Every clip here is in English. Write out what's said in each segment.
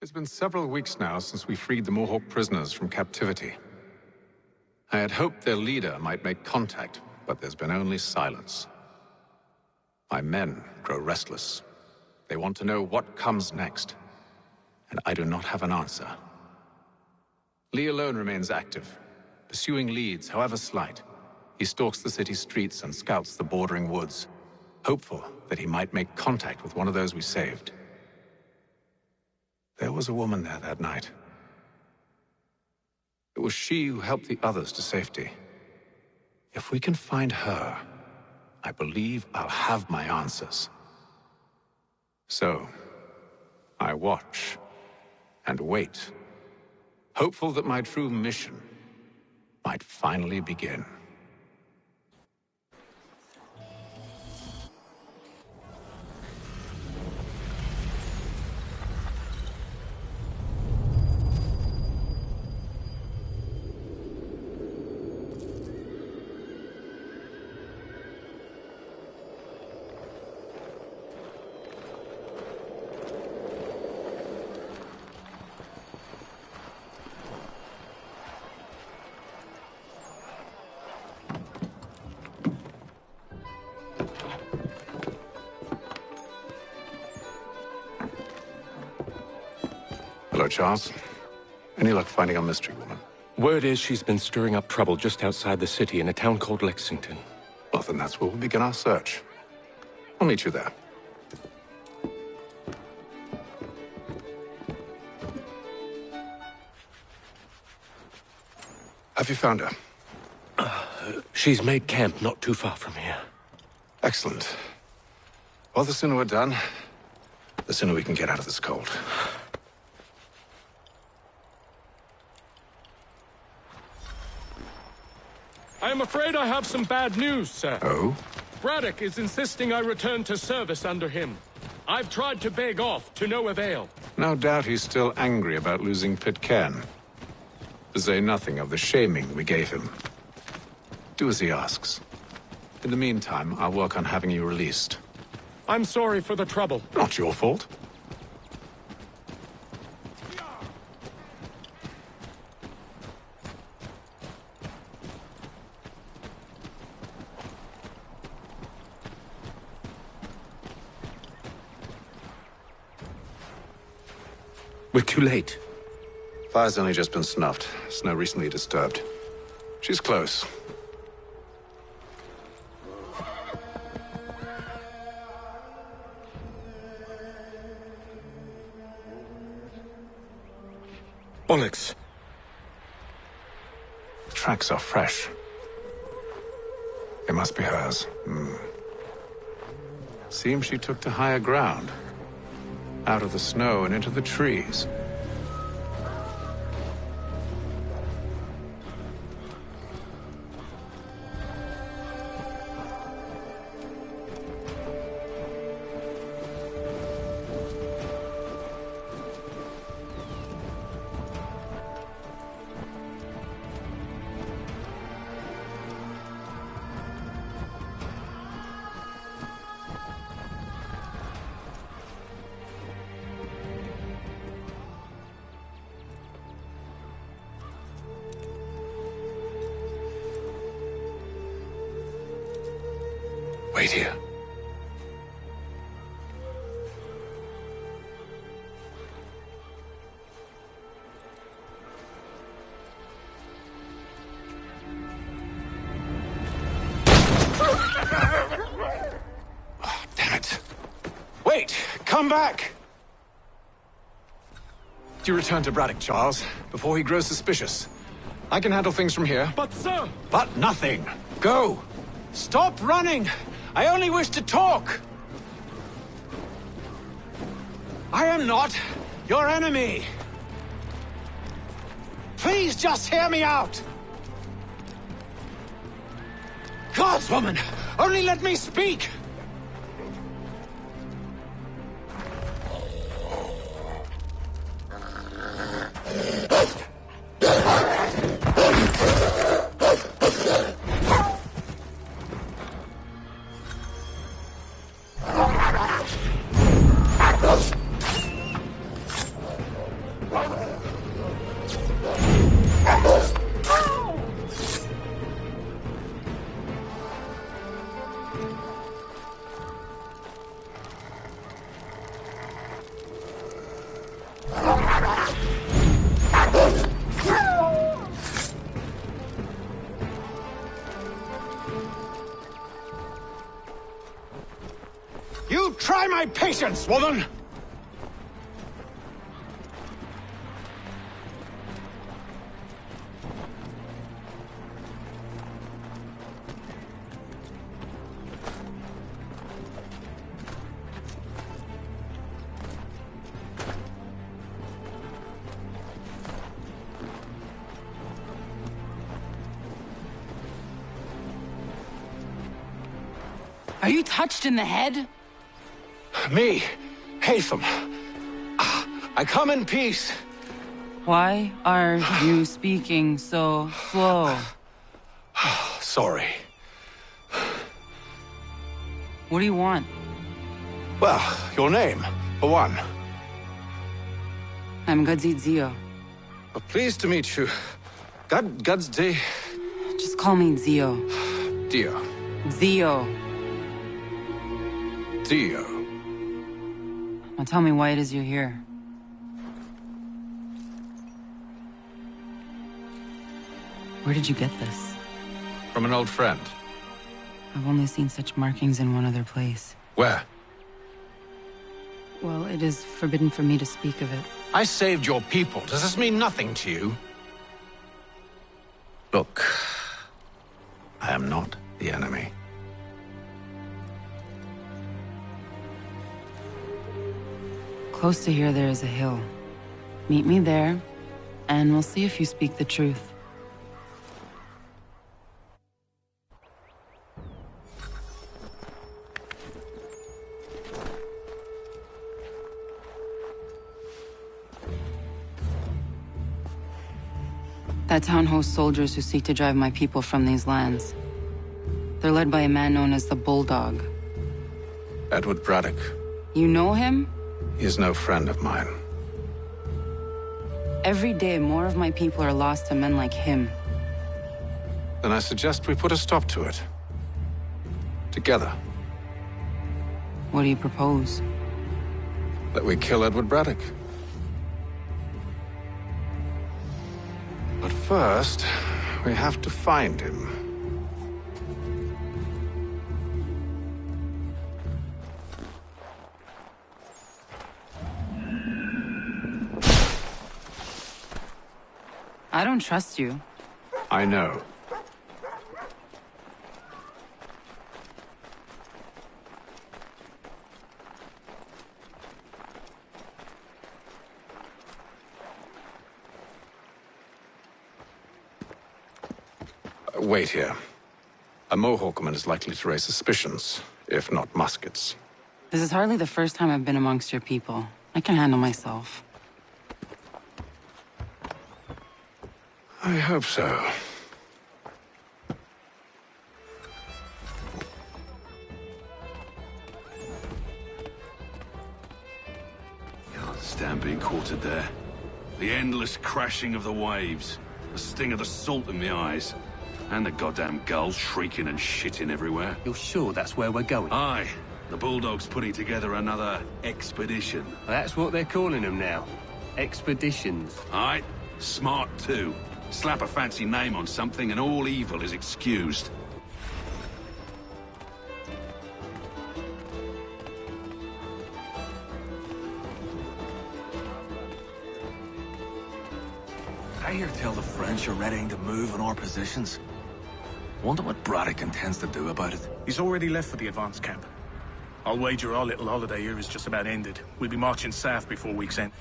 It's been several weeks now since we freed the Mohawk prisoners from captivity. I had hoped their leader might make contact, but there's been only silence. My men grow restless. They want to know what comes next, and I do not have an answer. Lee alone remains active, pursuing leads, however slight. He stalks the city streets and scouts the bordering woods, hopeful that he might make contact with one of those we saved. There was a woman there that night. It was she who helped the others to safety. If we can find her, I believe I'll have my answers. So, I watch and wait, hopeful that my true mission might finally begin. Hello, Charles. Any luck finding our mystery woman? Word is she's been stirring up trouble just outside the city in a town called Lexington. Well, then that's where we'll begin our search. I'll meet you there. Have you found her? She's made camp not too far from here. Excellent. Well, the sooner we're done, the sooner we can get out of this cold. I am afraid I have some bad news, sir. Oh? Braddock is insisting I return to service under him. I've tried to beg off, to no avail. No doubt he's still angry about losing Pitcairn. To say nothing of the shaming we gave him. Do as he asks. In the meantime, I'll work on having you released. I'm sorry for the trouble. Not your fault. We're too late. Fire's only just been snuffed. Snow recently disturbed. She's close. Onyx. The tracks are fresh. They must be hers. Seems she took to higher ground. Out of the snow and into the trees. Wait here. Oh, damn it. Wait! Come back! Do you return to Braddock, Charles, before he grows suspicious? I can handle things from here. But, sir! But nothing! Go! Stop running! I only wish to talk! I am not your enemy! Please just hear me out! Gods, woman! Only let me speak! You try my patience, woman! Are you touched in the head? Me, Hatham. I come in peace. Why are you speaking so slow? Sorry. What do you want? Well, your name, for one. I'm Gadzit Zio. Pleased to meet you. Gadsday. Just call me Zio. Dio. Zio. Dio. Now tell me why it is you're here. Where did you get this? From an old friend. I've only seen such markings in one other place. Where? Well, it is forbidden for me to speak of it. I saved your people. Does this mean nothing to you? Look, I am not the enemy. Close to here, there is a hill. Meet me there, and we'll see if you speak the truth. That town hosts soldiers who seek to drive my people from these lands. They're led by a man known as the Bulldog. Edward Braddock. You know him? He is no friend of mine. Every day, more of my people are lost to men like him. Then I suggest we put a stop to it. Together. What do you propose? That we kill Edward Braddock. But first, we have to find him. I don't trust you. I know. Wait here. A Mohawkman is likely to raise suspicions, if not muskets. This is hardly the first time I've been amongst your people. I can handle myself. I hope so. Can't stand being quartered there. The endless crashing of the waves, the sting of the salt in the eyes, and the goddamn gulls shrieking and shitting everywhere. You're sure that's where we're going? Aye, the Bulldog's putting together another expedition. That's what they're calling them now. Expeditions. Aye, smart too. Slap a fancy name on something and all evil is excused. I hear tell the French are readying to move on our positions. Wonder what Braddock intends to do about it. He's already left for the advance camp. I'll wager our little holiday here is just about ended. We'll be marching south before week's end.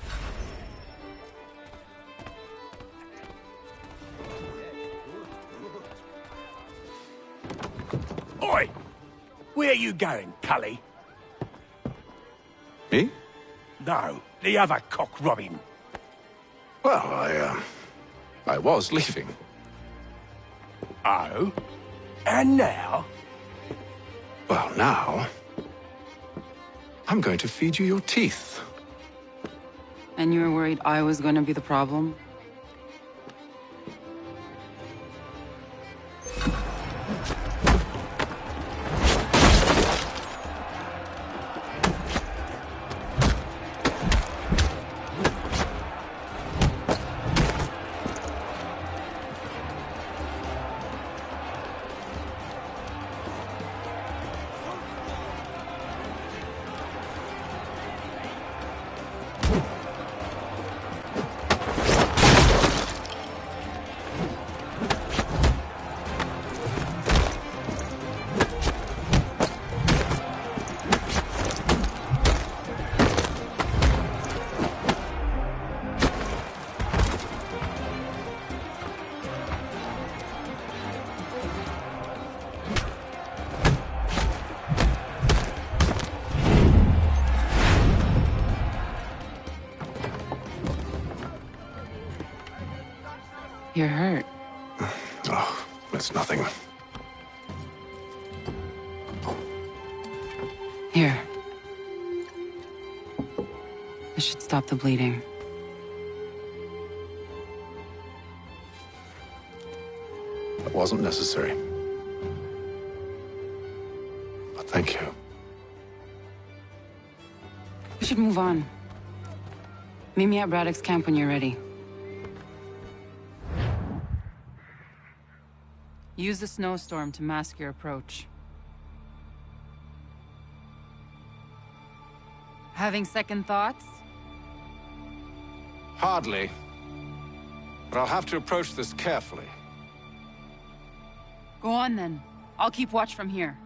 Oi! Where are you going, Cully? Me? No, the other cock Robin. Well, I was leaving. Oh? And now? Well, now... I'm going to feed you your teeth. And you were worried I was gonna be the problem? You're hurt. Oh, it's nothing. Here. This should stop the bleeding. That wasn't necessary. But thank you. We should move on. Meet me at Braddock's camp when you're ready. Use the snowstorm to mask your approach. Having second thoughts? Hardly. But I'll have to approach this carefully. Go on then. I'll keep watch from here.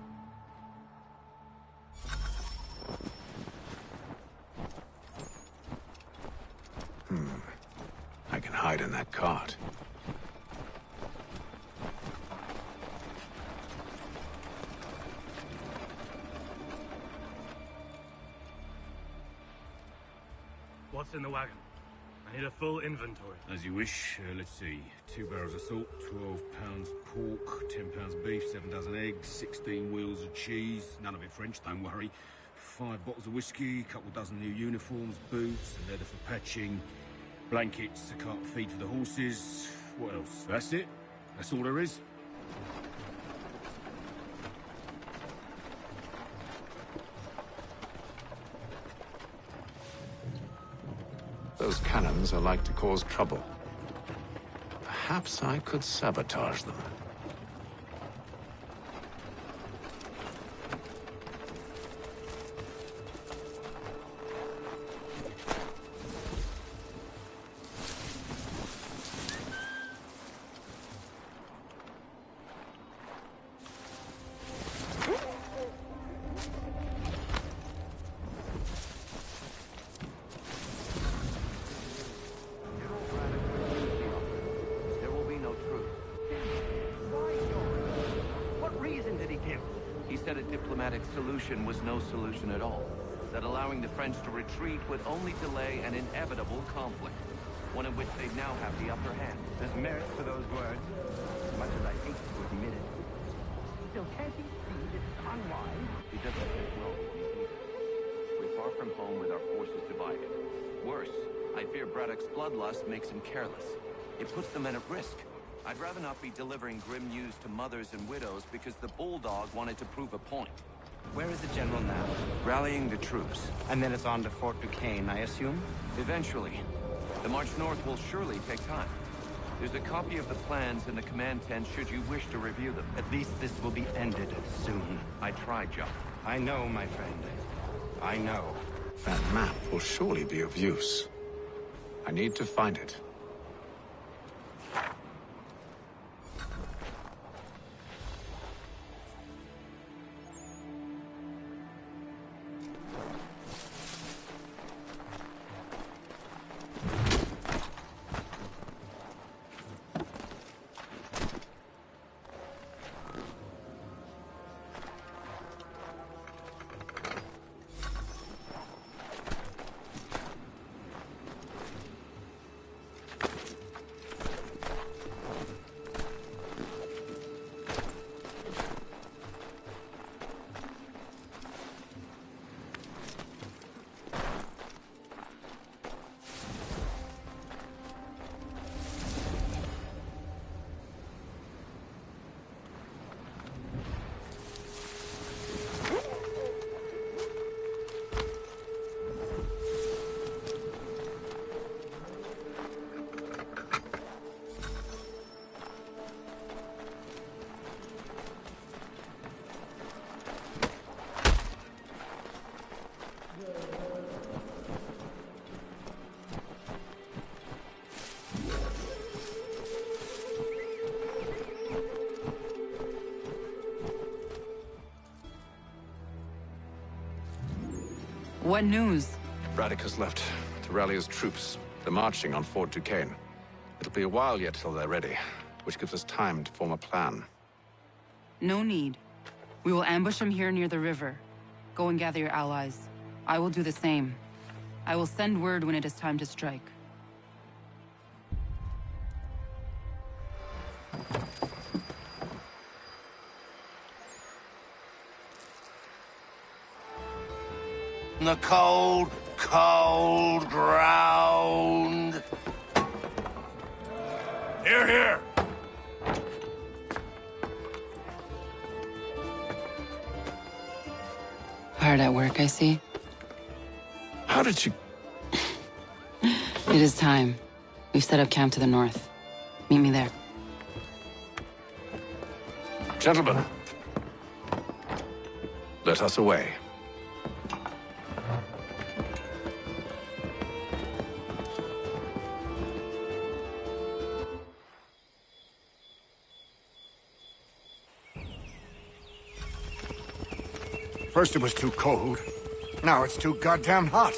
I can hide in that cart. What's in the wagon? I need a full inventory. As you wish. Let's see. 2 barrels of salt, 12 pounds pork, 10 pounds beef, 7 dozen eggs, 16 wheels of cheese. None of it French, don't worry. 5 bottles of whiskey, couple dozen new uniforms, boots, a leather for patching, blankets, a cart feed for the horses. What else? That's it? That's all there is? Those cannons are like to cause trouble. Perhaps I could sabotage them. Solution was no solution at all. That allowing the French to retreat would only delay an inevitable conflict, one in which they now have the upper hand. There's merit to those words, as much as I hate to admit it. Still, can't he see that it's unwise? He doesn't think well. We're far from home with our forces divided. Worse, I fear Braddock's bloodlust makes him careless. It puts the men at risk. I'd rather not be delivering grim news to mothers and widows because the Bulldog wanted to prove a point. Where is the general now? Rallying the troops. And then it's on to Fort Duquesne, I assume? Eventually. The march north will surely take time. There's a copy of the plans in the command tent should you wish to review them. At least this will be ended soon. I tried, John. I know, my friend. I know. That map will surely be of use. I need to find it. What news? Braddock has left to rally his troops. They're marching on Fort Duquesne. It'll be a while yet till they're ready, which gives us time to form a plan. No need. We will ambush them here near the river. Go and gather your allies. I will do the same. I will send word when it is time to strike. The cold, cold ground. Here, here! Hard at work, I see. How did you... It is time. We've set up camp to the north. Meet me there. Gentlemen, let us away. First it was too cold. Now it's too goddamn hot.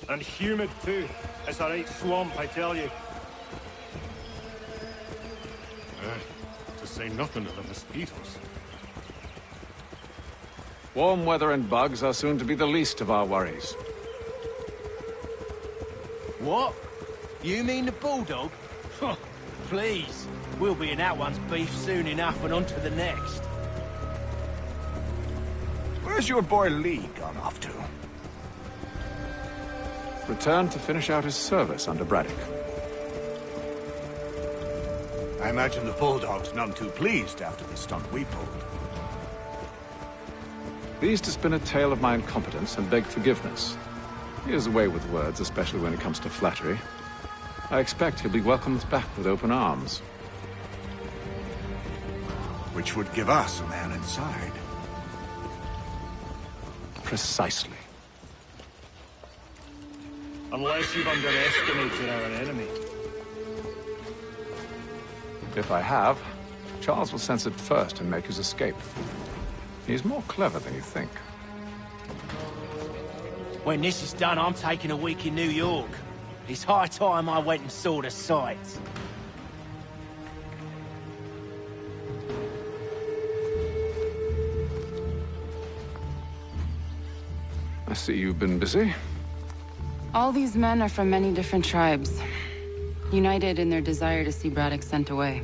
And humid too. It's a right swamp, I tell you. To say nothing of the mosquitoes. Warm weather and bugs are soon to be the least of our worries. What? You mean the bulldog? Please. We'll be in that one's beef soon enough and on to the next. Where's your boy Lee gone off to? Returned to finish out his service under Braddock. I imagine the Bulldog's none too pleased after the stunt we pulled. Pleased to spin a tale of my incompetence and beg forgiveness. He has a way with words, especially when it comes to flattery. I expect he'll be welcomed back with open arms. Which would give us a man inside. Precisely. Unless you've underestimated our enemy. If I have, Charles will sense it first and make his escape. He's more clever than you think. When this is done, I'm taking a week in New York. It's high time I went and saw the sights. I see you've been busy. All these men are from many different tribes, united in their desire to see Braddock sent away.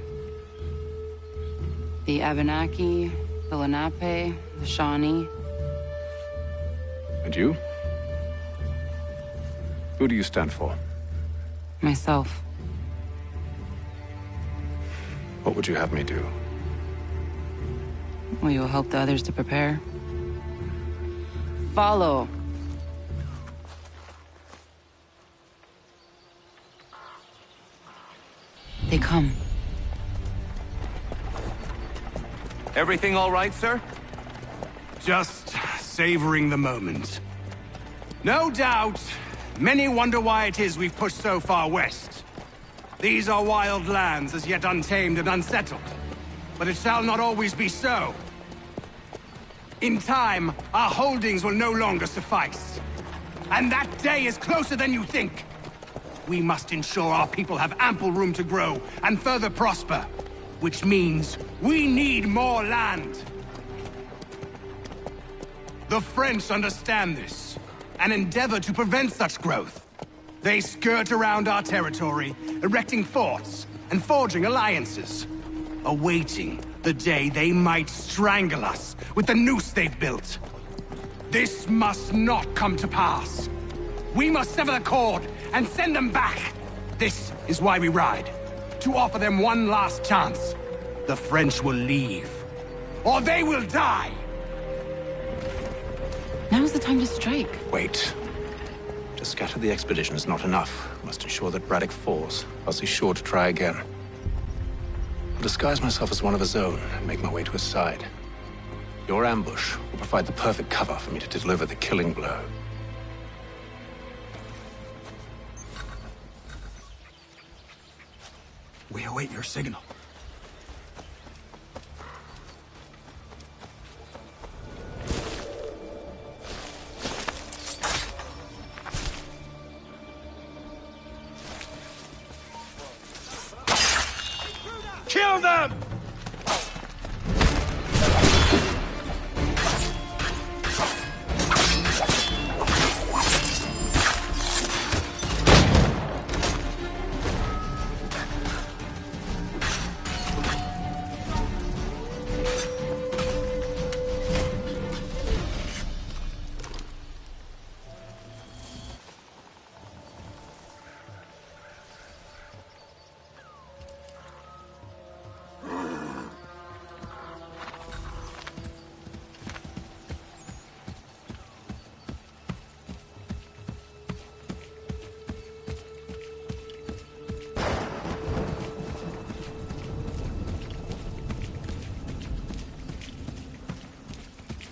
The Abenaki, the Lenape, the Shawnee. And you? Who do you stand for? Myself. What would you have me do? Well, you will help the others to prepare. Follow. They come. Everything all right, sir? Just savoring the moment. No doubt, many wonder why it is we've pushed so far west. These are wild lands, as yet untamed and unsettled. But it shall not always be so. In time, our holdings will no longer suffice. And that day is closer than you think. We must ensure our people have ample room to grow and further prosper. Which means we need more land. The French understand this, and endeavor to prevent such growth. They skirt around our territory, erecting forts and forging alliances, awaiting the day they might strangle us with the noose they've built. This must not come to pass. We must sever the cord and send them back. This is why we ride. To offer them one last chance. The French will leave. Or they will die! Now's the time to strike. Wait. To scatter the expedition is not enough. We must ensure that Braddock falls, else he's sure to try again. I'll disguise myself as one of his own and make my way to his side. Your ambush will provide the perfect cover for me to deliver the killing blow. We await your signal. Kill them!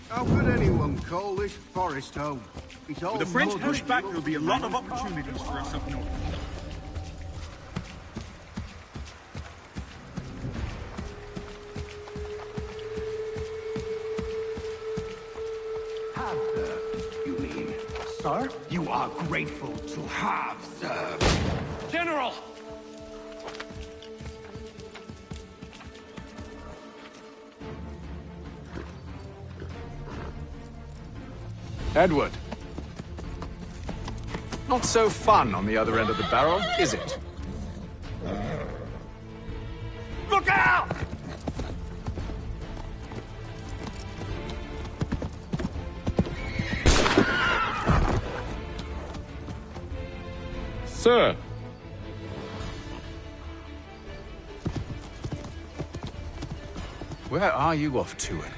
How could anyone call this forest home? It's all With the French mud push and back, there'll be a lot of opportunities for us up north. Have served, you mean? Sir, you are grateful to have served. General! Edward. Not so fun on the other end of the barrel, is it? Look out! Sir. Where are you off to, Edward?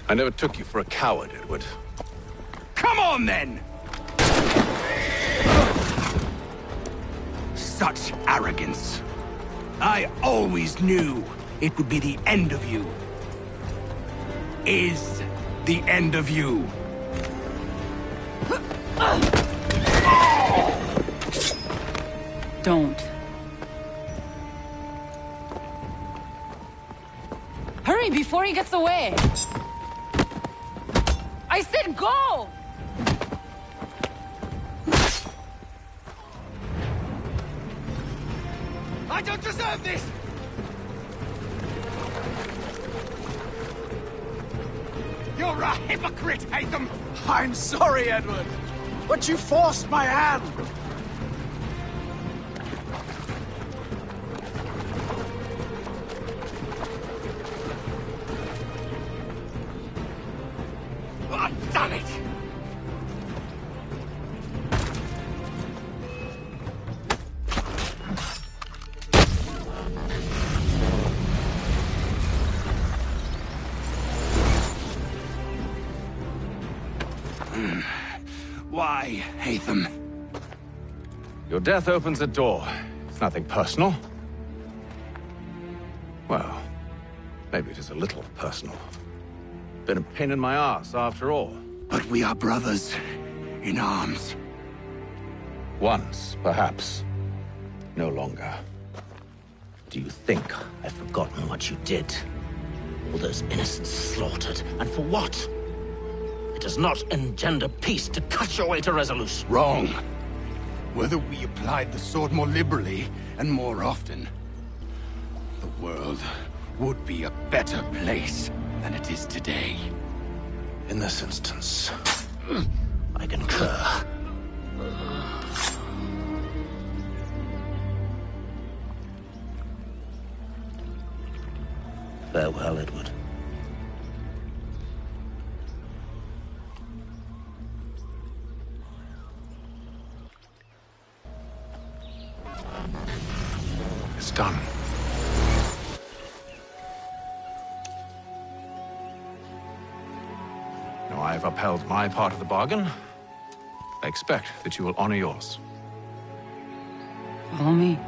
I never took you for a coward, Edward. Come on, then! Such arrogance. I always knew it would be the end of you. Is the end of you. Don't. Hurry before he gets away! I said go! I don't deserve this! You're a hypocrite, Haytham! I'm sorry, Edward, but you forced my hand! Oh, damn it! Why, Haytham? Your death opens a door. It's nothing personal. Well, maybe it is a little personal. Been a pain in my ass, after all. But we are brothers in arms. Once, perhaps. No longer. Do you think I've forgotten what you did? All those innocents slaughtered, and for what? It does not engender peace to cut your way to resolution. Wrong. Whether we applied the sword more liberally and more often, the world would be a better place than it is today. In this instance, I concur. Farewell, Edward. It's done. Now I've upheld my part of the bargain. I expect that you will honor yours. Follow me.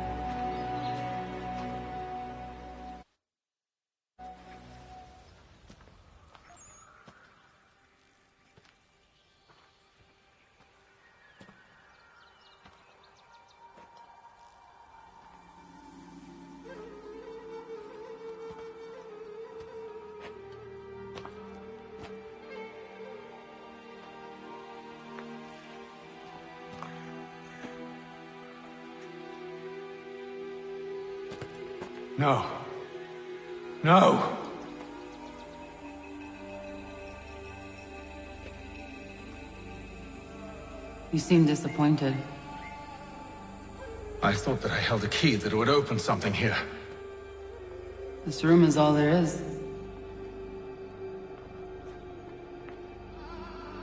No. No! You seem disappointed. I thought that I held a key that would open something here. This room is all there is.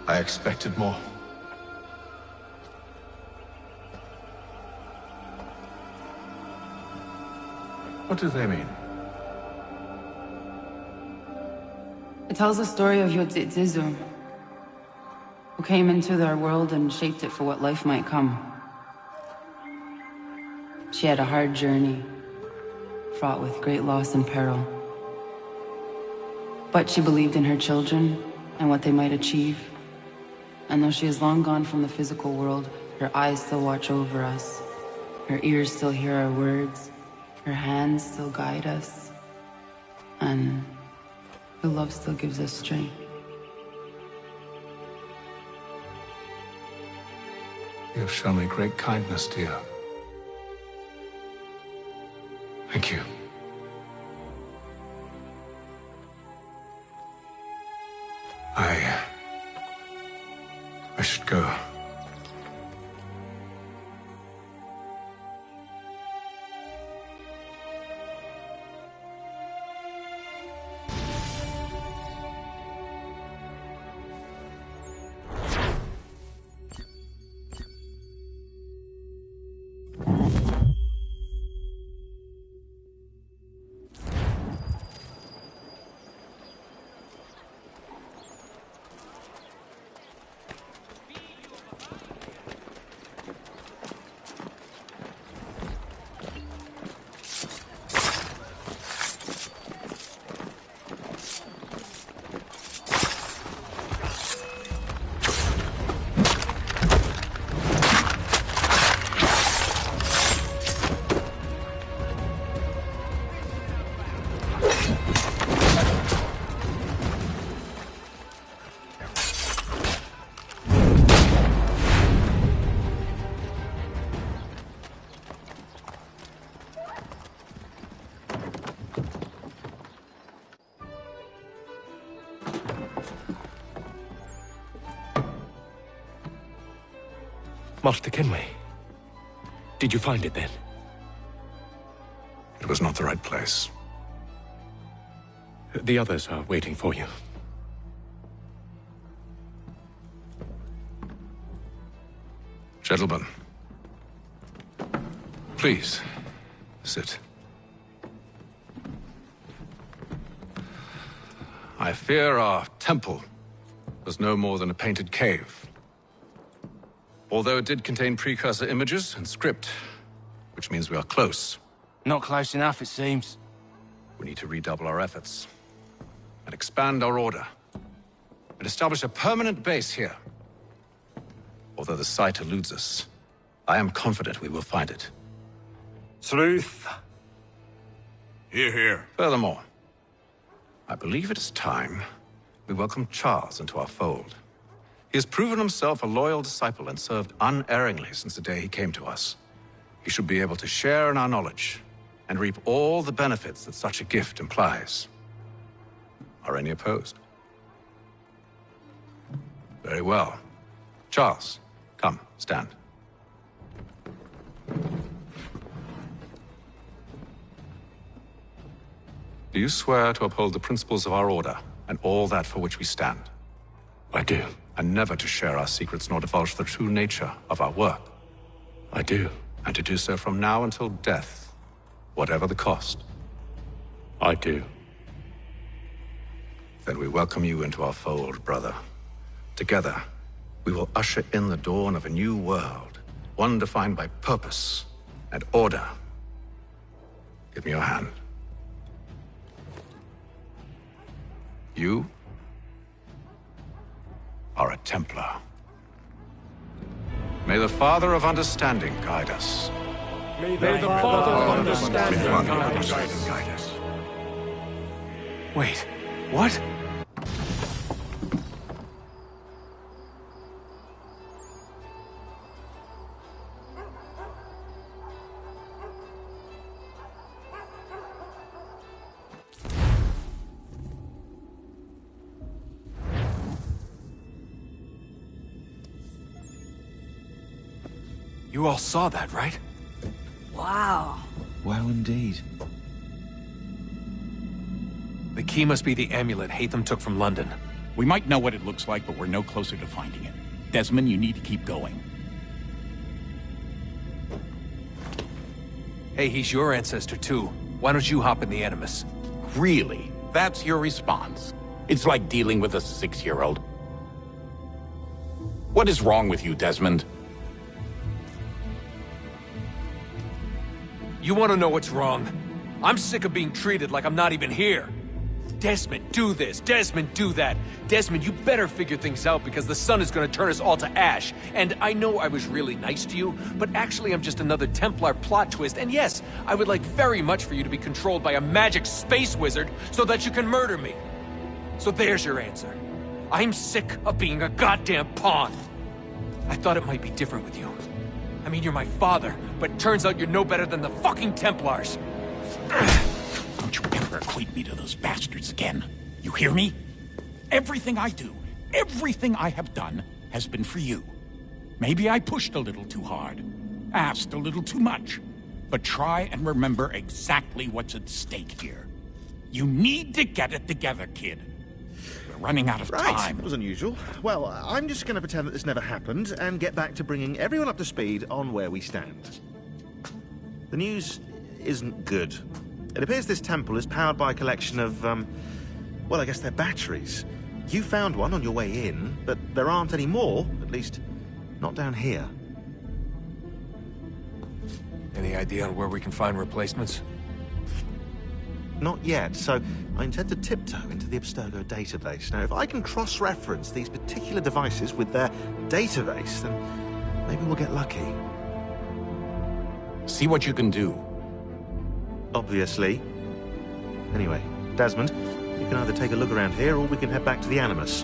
I expected more. What do they mean? It tells the story of Yodzizu, who came into our world and shaped it for what life might come. She had a hard journey, fraught with great loss and peril. But she believed in her children and what they might achieve. And though she is long gone from the physical world, her eyes still watch over us. Her ears still hear our words. Her hands still guide us. And her love still gives us strength. You have shown me great kindness, dear. Thank you. I should go. Master Kenway. Did you find it then? It was not the right place. The others are waiting for you. Gentlemen, please, sit. I fear our temple was no more than a painted cave. Although it did contain precursor images and script, which means we are close. Not close enough, it seems. We need to redouble our efforts and expand our order and establish a permanent base here. Although the site eludes us, I am confident we will find it. Truth. Hear, hear. Furthermore, I believe it is time we welcome Charles into our fold. He has proven himself a loyal disciple and served unerringly since the day he came to us. He should be able to share in our knowledge and reap all the benefits that such a gift implies. Are any opposed? Very well. Charles, come, stand. Do you swear to uphold the principles of our order, and all that for which we stand? I do. And never to share our secrets nor divulge the true nature of our work? I do. And to do so from now until death, whatever the cost? I do. Then we welcome you into our fold, brother. Together, we will usher in the dawn of a new world, one defined by purpose and order. Give me your hand. You are a Templar. May the Father of Understanding guide us. May the Father of Understanding guide us. Wait, what? You all saw that, right? Wow. Wow, indeed. The key must be the amulet Hatham took from London. We might know what it looks like, but we're no closer to finding it. Desmond, you need to keep going. Hey, he's your ancestor too. Why don't you hop in the Animus? Really? That's your response? It's like dealing with a 6-year-old. What is wrong with you, Desmond? You want to know what's wrong? I'm sick of being treated like I'm not even here. Desmond, do this. Desmond, do that. Desmond, you better figure things out because the sun is going to turn us all to ash. And I know I was really nice to you, but actually I'm just another Templar plot twist. And yes, I would like very much for you to be controlled by a magic space wizard so that you can murder me. So there's your answer. I'm sick of being a goddamn pawn. I thought it might be different with you. I mean, you're my father, but turns out you're no better than the fucking Templars. Don't you ever equate me to those bastards again. You hear me? Everything I do, everything I have done, has been for you. Maybe I pushed a little too hard, asked a little too much, but try and remember exactly what's at stake here. You need to get it together, kid. We're running out of time. That was unusual. Well, I'm just going to pretend that this never happened and get back to bringing everyone up to speed on where we stand. The news isn't good. It appears this temple is powered by a collection of, well, I guess they're batteries. You found one on your way in, but there aren't any more, at least not down here. Any idea on where we can find replacements? Not yet, so I intend to tiptoe into the Abstergo database. Now, if I can cross-reference these particular devices with their database, then maybe we'll get lucky. See what you can do. Obviously. Anyway, Desmond, you can either take a look around here or we can head back to the Animus.